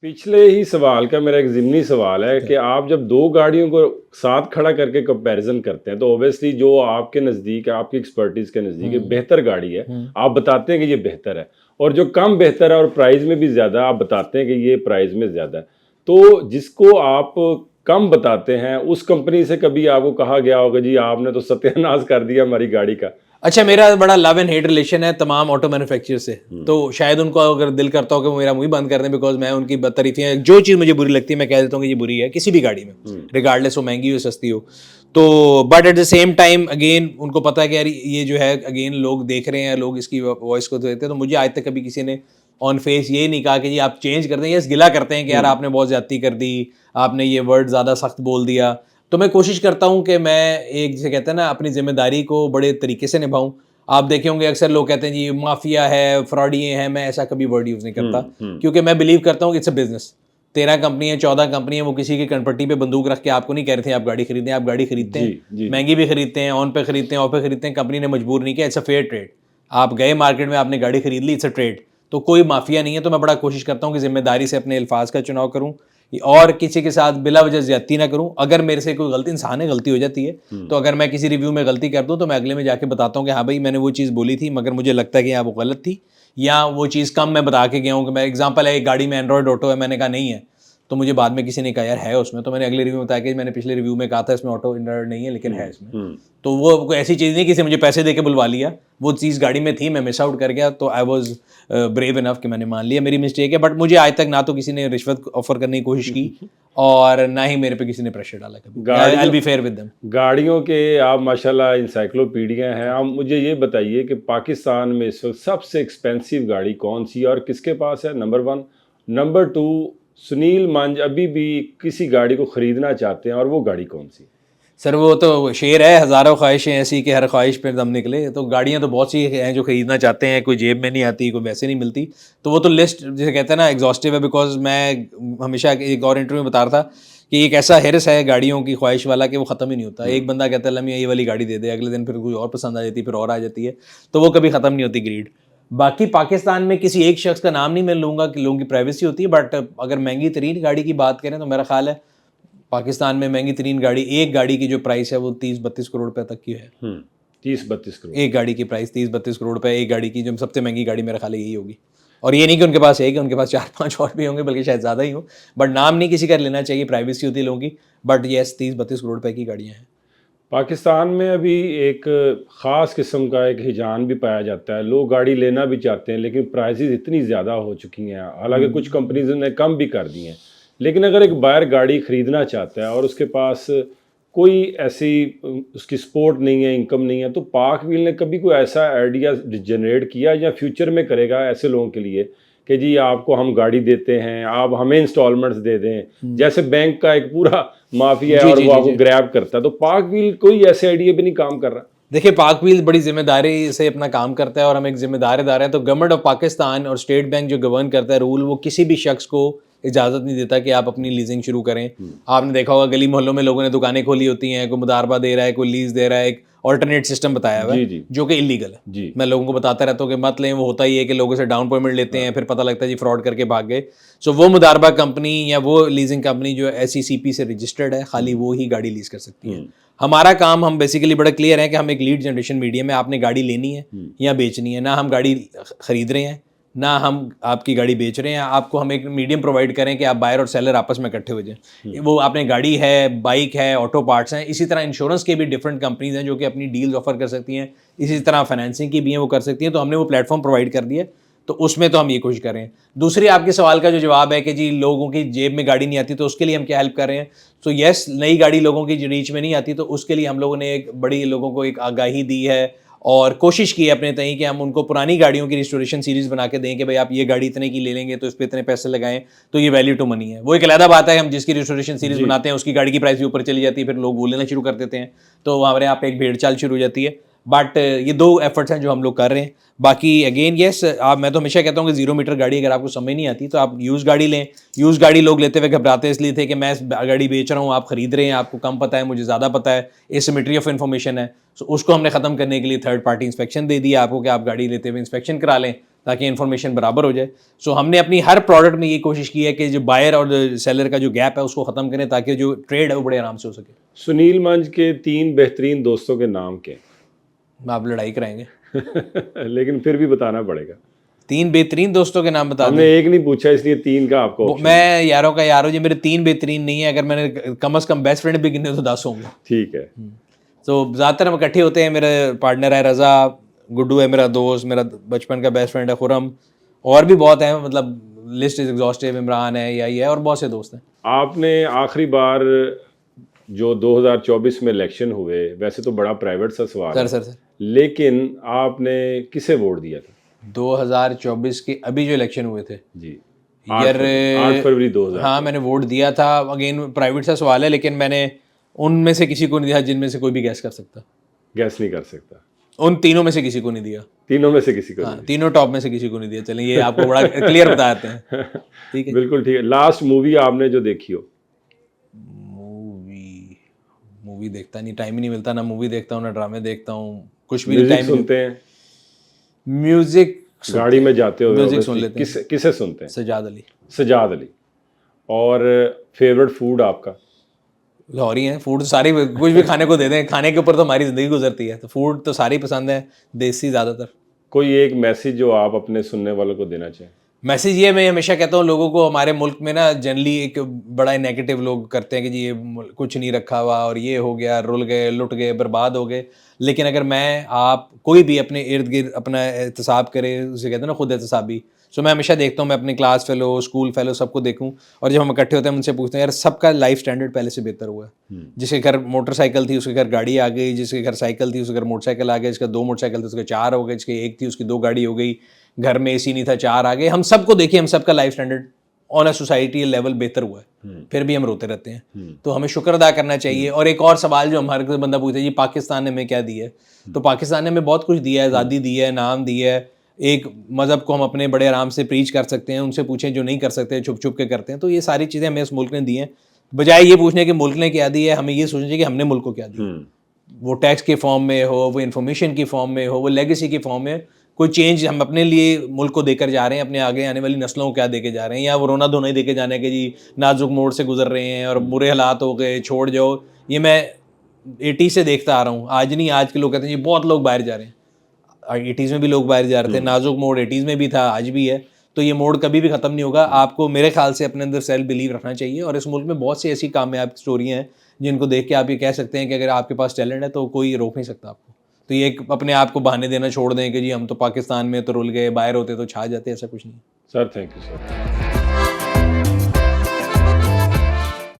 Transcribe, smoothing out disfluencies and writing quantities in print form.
पिछले ही सवाल का मेरा एक ज़िमनी सवाल है कि आप जब 2 गाड़ियों को साथ खड़ा करके कंपैरिज़न करते हैं, तो ऑब्वियसली जो आपके नज़दीक, आपकी एक्सपर्टीज़ के नज़दीक एक हुँ, बेहतर गाड़ी है, हुँ। आप बताते हैं कि ये बेहतर है। और जो कम बेहतर है और प्राइस में भी ज़्यादा, आप बताते हैं कि ये प्राइस में ज़्यादा है। तो जिसको आप कम बताते हैं, उस कंपनी से कभी आपको कहा गया होगा, जी आपने तो सत्यानाश कर दिया हमारी गाड़ी का? अच्छा, मेरा बड़ा लव एंड हेट रिलेशन है तमाम ऑटो मैन्युफैक्चरर से। हुँ, तो शायद उनको अगर दिल करता हो कि वो मेरा मुँह ही बंद कर दें, बिकॉज़ मैं उनकी तारीफ़ें, जो चीज़ मुझे बुरी लगती है मैं कह देता हूँ कि ये बुरी है, किसी भी गाड़ी में, हुँ, रिगार्डलेस वो महँगी हो सस्ती हो। तो but at the same time again उनको पता है कि यार ये जो है अगेन लोग देख रहे हैं, लोग इसकी वॉइस को देते हैं। तो मुझे आज तक कभी किसी ने ऑन फेस ये नहीं कहा कि जी आप चेंज कर दें। यस, गिला करते हैं कि यार हुँ, आपने बहुत ज़्यादती कर दी, आपने ये वर्ड ज़्यादा सख्त बोल दिया। तो मैं कोशिश करता हूँ कि मैं एक जिसे कहते हैं ना अपनी ज़िम्मेदारी को बड़े तरीके से निभाऊँ। आप देखे होंगे अक्सर लोग कहते हैं जी माफिया है, फ्रॉडिये हैं, मैं ऐसा कभी वर्ड यूज़ नहीं करता, हुँ, हुँ। क्योंकि मैं बिलीव करता हूँ इट्स अ बिज़नेस। 13 कंपनी है, 14 कंपनी है, वो किसी की कनपट्टी पे बंदूक रख के आपको नहीं कह रहे थे आप गाड़ी खरीदें, आप गाड़ी खरीदते जी, हैं, जी, जी। महंगी भी खरीदते हैं, ऑन पे खरीदते हैं, ऑफ पे खरीदते हैं, कंपनी ने मजबूर नहीं किया, इट्स अ फेयर ट्रेड। आप गए मार्केट में, आपने गाड़ी खरीद ली, इट्स अ ट्रेड। तो कोई माफिया नहीं है। तो मैं बड़ा कोशिश करता हूँ कि जिम्मेदारी से अपने अल्फाज का चुनाव करूँ और किसी के साथ बिला वजह ज्यादती ना करूँ। अगर मेरे से कोई गलती, इंसान है, गलती हो जाती है, हुँ, तो अगर मैं किसी रिव्यू में गलती कर दूं तो मैं अगले में जाके बताता हूं कि हाँ भाई मैंने वो चीज़ बोली थी मगर मुझे लगता है कि हाँ वो गलत थी, या वो चीज़ कम मैं बता के गया हूँ। कि मैं एग्जांपल है, एक गाड़ी में एंड्रॉयड ऑटो है, मैंने कहा नहीं है, तो मुझे बाद में किसी ने कहा यार है उसमें, तो मैंने अगले रिव्यू में बताया कि मैंने पिछले रिव्यू में कहा था इसमें ऑटो एंड्रॉयड नहीं है लेकिन हुँ, है इसमें। हुँ। तो वो कोई ऐसी चीज़ नहीं किसी मुझे पैसे दे के बुलवा लिया, वो चीज़ गाड़ी में थी, मैं मिस आउट कर गया, तो आई वॉज ब्रेव इनफ कि मैंने मान लिया मेरी मिस्टेक है। बट मुझे आज तक ना तो किसी ने रिश्वत ऑफर करने की कोशिश की और ना ही मेरे पे किसी ने प्रेशर डाला कभी। आई विल गाड़ियों बी फेयर विद देम। गाड़ियों के आप माशाल्लाह इंसाइक्लोपीडिया हैं। आप मुझे ये बताइए कि पाकिस्तान में इस वक़्त सबसे एक्सपेंसिव गाड़ी कौन-सी है और किसके पास है? नंबर 1। नंबर 2, सुनील मंज अभी भी किसी गाड़ी को खरीदना चाहते हैं और वो गाड़ी कौन-सी है? सर वो तो शेर है, हज़ारों ख्वाहिशें ऐसी कि हर ख्वाहिश पे दम निकले। तो गाड़ियाँ तो बहुत सी हैं जो खरीदना चाहते हैं, कोई जेब में नहीं आती, कोई वैसे नहीं मिलती। तो वो तो लिस्ट जिसे कहते हैं ना एग्जॉस्टिव है। बिकॉज मैं हमेशा एक और इंटरव्यू में बता रहा था कि एक ऐसा हिर्स है गाड़ियों की ख्वाहिश वाला कि वो ख़त्म ही नहीं होता। हुँ, एक बंदा कहता है लम्हे ये वाली गाड़ी दे दे, अगले दिन फिर कोई और पसंद आ जाती है, फिर और आ जाती है। तो वो कभी ख़त्म नहीं होती ग्रीड। बाकी पाकिस्तान में किसी एक शख्स का नाम नहीं मैं लूँगा कि लोगों की प्राइवेसी होती है। बट अगर महंगी तरीन गाड़ी की बात करें तो मेरा ख्याल है पाकिस्तान में महंगी तरीन गाड़ी, एक गाड़ी की जो प्राइस है वो 30-32 करोड़ रुपए तक की है। हुँ। 30-32 करोड़। एक गाड़ी की प्राइस 30-32 करोड़ रुपए, एक गाड़ी की जो सबसे महंगी गाड़ी मेरा ख्याल है यही होगी। और ये नहीं कि उनके पास एक है, उनके पास 4-5 और भी होंगे, बल्कि शायद ज़्यादा ही हो। बट नाम नहीं किसी का लेना चाहिए, प्राइवेसी होती है लोगों की। बट येस, 30-32 करोड़ रुपए की गाड़ियाँ हैं। पाकिस्तान में अभी एक ख़ास किस्म का एक हिजान भी पाया जाता है। लोग गाड़ी लेना भी चाहते हैं लेकिन प्राइसेज़ इतनी ज़्यादा हो चुकी हैं। हालाँकि कुछ कंपनीज़ ने कम भी कर दी हैं। लेकिन अगर एक बायर गाड़ी खरीदना चाहता है और उसके पास कोई ऐसी उसकी सपोर्ट नहीं है, इनकम नहीं है, तो पाक व्हील ने कभी कोई ऐसा आइडिया जनरेट किया या फ्यूचर में करेगा ऐसे लोगों के लिए कि जी आपको हम गाड़ी देते हैं, आप हमें इंस्टॉलमेंट्स दे दें। जैसे बैंक का एक पूरा माफिया है जी, और जी, वो जी, आपको जी। ग्रैब करता है, तो पाक व्हील कोई ऐसे आइडिया भी नहीं काम कर रहा? देखिए, पाक व्हील बड़ी ज़िम्मेदारी से अपना काम करता है और हम एक ज़िम्मेदार इदारा हैं। तो गवर्नमेंट ऑफ पाकिस्तान और स्टेट बैंक जो गवर्न करता है रूल, वो किसी भी शख्स को इजाज़त नहीं देता कि आप अपनी लीजिंग शुरू करें। आपने देखा होगा गली मोहल्लों में लोगों ने दुकानें खोली होती हैं, कोई मुदारबा दे रहा है, कोई लीज़ दे रहा है, एक ऑल्टरनेट सिस्टम बताया हुआ है, जी, जी, जो कि इल्लीगल है। जी। मैं लोगों को बताता रहता हूँ कि मत लें, वो होता ही है कि लोगों से डाउन पेमेंट लेते हाँ, हैं, फिर पता लगता है जी फ्रॉड करके भाग गए। सो वो मुदारबा कंपनी या वो लीजिंग कंपनी जो SECP से रजिस्टर्ड है, खाली वो ही गाड़ी लीज़ कर सकती है। हुँ, हमारा काम, हम बेसिकली बड़ा क्लियर है कि हम एक लीड जनरेशन मीडियम है। आपने गाड़ी लेनी है हुँ, या बेचनी है, ना हम गाड़ी खरीद रहे हैं, ना हम आपकी गाड़ी बेच रहे हैं। आपको हम एक मीडियम प्रोवाइड करें कि आप बायर और सेलर आपस में इकट्ठे हो जाएं। हुँ, वो आपने गाड़ी है, बाइक है, ऑटो पार्ट्स हैं, इसी तरह इंश्योरेंस के भी डिफरेंट कंपनीज हैं जो कि अपनी डील्स ऑफर कर सकती हैं। इसी तरह फाइनेंसिंग की भी हैं, वो कर सकती हैं। तो हमने वो प्लेटफॉर्म प्रोवाइड कर दिया, तो उसमें तो हम ये कोशिश कर रहे हैं। दूसरी आपके सवाल का जो जवाब है कि जी लोगों की जेब में गाड़ी नहीं आती, तो उसके लिए हम क्या हेल्प कर रहे हैं। सो येस, नई गाड़ी लोगों की रीच में नहीं आती, तो उसके लिए हम लोगों ने एक बड़ी लोगों को एक आगाही दी है और कोशिश की है अपने तहीं कि हम उनको पुरानी गाड़ियों की रिस्टोरेशन सीरीज़ बना के दें कि भाई आप ये गाड़ी इतने की ले लेंगे तो इस पे इतने पैसे लगाएं, तो ये वैल्यू टू मनी है। वो एक अलग बात है, हम जिसकी रिस्टोरेशन सीरीज़ जी। बनाते हैं उसकी गाड़ी की प्राइस भी ऊपर चली जाती है, फिर लोग वो लेना शुरू कर देते हैं, तो हमारे यहाँ पे एक भेड़ चाल शुरू हो जाती है। बट ये 2 एफर्ट्स हैं जो हम लोग कर रहे हैं। बाकी अगेन येस, आप, मैं तो हमेशा कहता हूँ कि 0 मीटर गाड़ी अगर आपको समझ नहीं आती तो आप यूज़ गाड़ी लें। यूज़ गाड़ी लोग लेते हुए घबराते इसलिए थे कि मैं गाड़ी बेच रहा हूँ, आप खरीद रहे हैं, आपको कम पता है, मुझे ज़्यादा पता है, एसिमेट्री ऑफ इन्फॉर्मेशन है। सो उसको हमने ख़त्म करने के लिए थर्ड पार्टी इंस्पेक्शन दे दिया आपको कि आप गाड़ी लेते हुए इंस्पेक्शन करा लें, ताकि इन्फॉर्मेशन बराबर हो जाए। सो हमने अपनी हर प्रोडक्ट में ये कोशिश की है कि जो बायर और सेलर का जो गैप है उसको ख़त्म करें, ताकि जो ट्रेड है वो बड़े आराम से हो सके। सुनील मंच के 3 बेहतरीन दोस्तों के नाम के आप लड़ाई कराएंगे। लेकिन फिर भी बताना पड़ेगा। 3 बेहतरीन दोस्तों के नाम बता हमने एक नहीं पूछा, इसलिए 3 का आपको option मैं यारों का यारो जी, मेरे 3 बेहतरीन नहीं है, अगर मैंने कम से कम बेस्ट फ्रेंड भी गिने तो 10 होंगे। ठीक है। तो ज़्यादातर हम इकट्ठे होते हैं। मेरे पार्टनर है रज़ा, गुड्डू है मेरा दोस्त, मेरा बचपन का बेस्ट फ्रेंड है खुरम, और भी बहुत हैं, मतलब लिस्ट इज एग्जॉस्टिव, इमरान है, यही है, और बहुत से दोस्त हैं। आपने आखिरी बार जो 2024 में इलेक्शन हुए, वैसे तो बड़ा प्राइवेट सा सवाल है, सर लेकिन आपने किसे वोट दिया था? 2024 के अभी जो इलेक्शन हुए थे जी, यार, 8 फरवरी 2000। हाँ मैंने वोट दिया था। अगेन प्राइवेट सा सवाल है, लेकिन मैंने उनमें से किसी को नहीं दिया जिनमें से कोई भी गैस कर सकता। गैस नहीं कर सकता। उन तीनों में से किसी को नहीं दिया। तीनों में से किसी को हाँ, नहीं तीनों टॉप में से किसी को नहीं दिया। चलें, ये आपको बड़ा क्लियर बताते हैं। दिया। ठीक है। बिल्कुल ठीक है। लास्ट मूवी आपने जो देखी हो? मूवी देखता नहीं, टाइम ही नहीं मिलता। ना मूवी देखता हूँ, ना ड्रामे देखता हूँ, कुछ भी म्यूजिक टाइम। सुनते हैं? म्यूजिक गाड़ी में जाते हो म्यूजिक सुन लेते हैं। किसे सुनते हैं? सजाद अली। सजाद अली। और फेवरेट फूड आपका? लाहौरी हैं। फूड तो सारे, कुछ भी खाने को दे दें, खाने के ऊपर तो हमारी ज़िंदगी गुजरती है, तो फूड तो सारे ही पसंद है, देसी ज़्यादातर। कोई एक मैसेज जो आप अपने सुनने वालों को देना चाहें? मैसेज ये मैं हमेशा कहता हूँ लोगों को, हमारे मुल्क में ना जनरली एक बड़ा नेगेटिव लोग करते हैं कि जी ये कुछ नहीं रखा हुआ, और ये हो गया, रुल गए, लुट गए, बर्बाद हो गए। लेकिन अगर मैं आप कोई भी अपने इर्द गिर्द अपना एहतसाब करे, उसे कहते हैं ना खुद एहतसाबी। सो मैं हमेशा देखता हूँ, मैं अपने क्लास फेलो, स्कूल फेलो सबको देखूँ, और जब हम इकट्ठे होते हैं उनसे पूछते हैं यार सबका लाइफ स्टैंडर्ड पहले से बेहतर हुआ है। जिसके घर मोटरसाइकिल थी उसके घर गाड़ी आ गई, जिसके घर साइकिल थी उसके घर मोटरसाइकिल आ गया, जिसका 2 मोटरसाइकिल थे उसके 4 हो गए, जिसकी 1 थी उसकी 2 गाड़ी हो गई, घर में एसी नहीं था 4 आ गए। हम सबको देखिए, हम सबका life standard on a society level बेहतर हुआ है, फिर भी हम रोते रहते हैं। तो हमें शुक्र अदा करना चाहिए। और एक और सवाल जो हमारे बंदा पूछता है, जी पाकिस्तान ने हमें क्या दिया है? तो पाकिस्तान ने हमें बहुत कुछ दिया है, आज़ादी दी है, नाम दिया है, एक मज़हब को हम अपने बड़े आराम से प्रीच कर सकते हैं। उनसे पूछें जो नहीं कर सकते, छुप छुप के करते हैं। तो ये सारी चीज़ें हमें इस मुल्क ने दी हैं। बजाय ये पूछने कि मुल्क ने क्या दी है, हमें ये सोचना चाहिए कि हमने मुल्क को क्या दिया। वो टैक्स के फॉर्म में हो, वो इन्फॉर्मेशन की फॉर्म में हो, वो लेगेसी की फॉर्म में, कोई चेंज हम अपने लिए मुल्क को देकर जा रहे हैं, अपने आगे आने वाली नस्लों को क्या देके जा रहे हैं, या वो रोना धोना ही देके जाने के जी नाजुक मोड़ से गुजर रहे हैं और बुरे हालात हो गए, छोड़ जाओ। ये मैं 80 से देखता आ रहा हूँ, आज नहीं, आज के लोग कहते हैं जी बहुत लोग बाहर जा रहे हैं। 80s में भी लोग बाहर जा रहे थे, नाजुक मोड़ 80s में भी था, आज भी है। तो ये मोड़ कभी भी ख़त्म नहीं होगा। आपको मेरे ख्याल से अपने अंदर सेल्फ बिलीव रखना चाहिए। और इस मुल्क में बहुत सी ऐसी कामयाब स्टोरियाँ हैं जिनको देख के आप ये कह सकते हैं कि अगर आपके पास टैलेंट है तो कोई रोक नहीं सकता आपको। तो ये अपने आप को बहाने देना छोड़ दें कि जी हम तो पाकिस्तान में तो रुल गए, बाहर होते तो छा जाते, ऐसा कुछ नहीं। Sir thank you sir.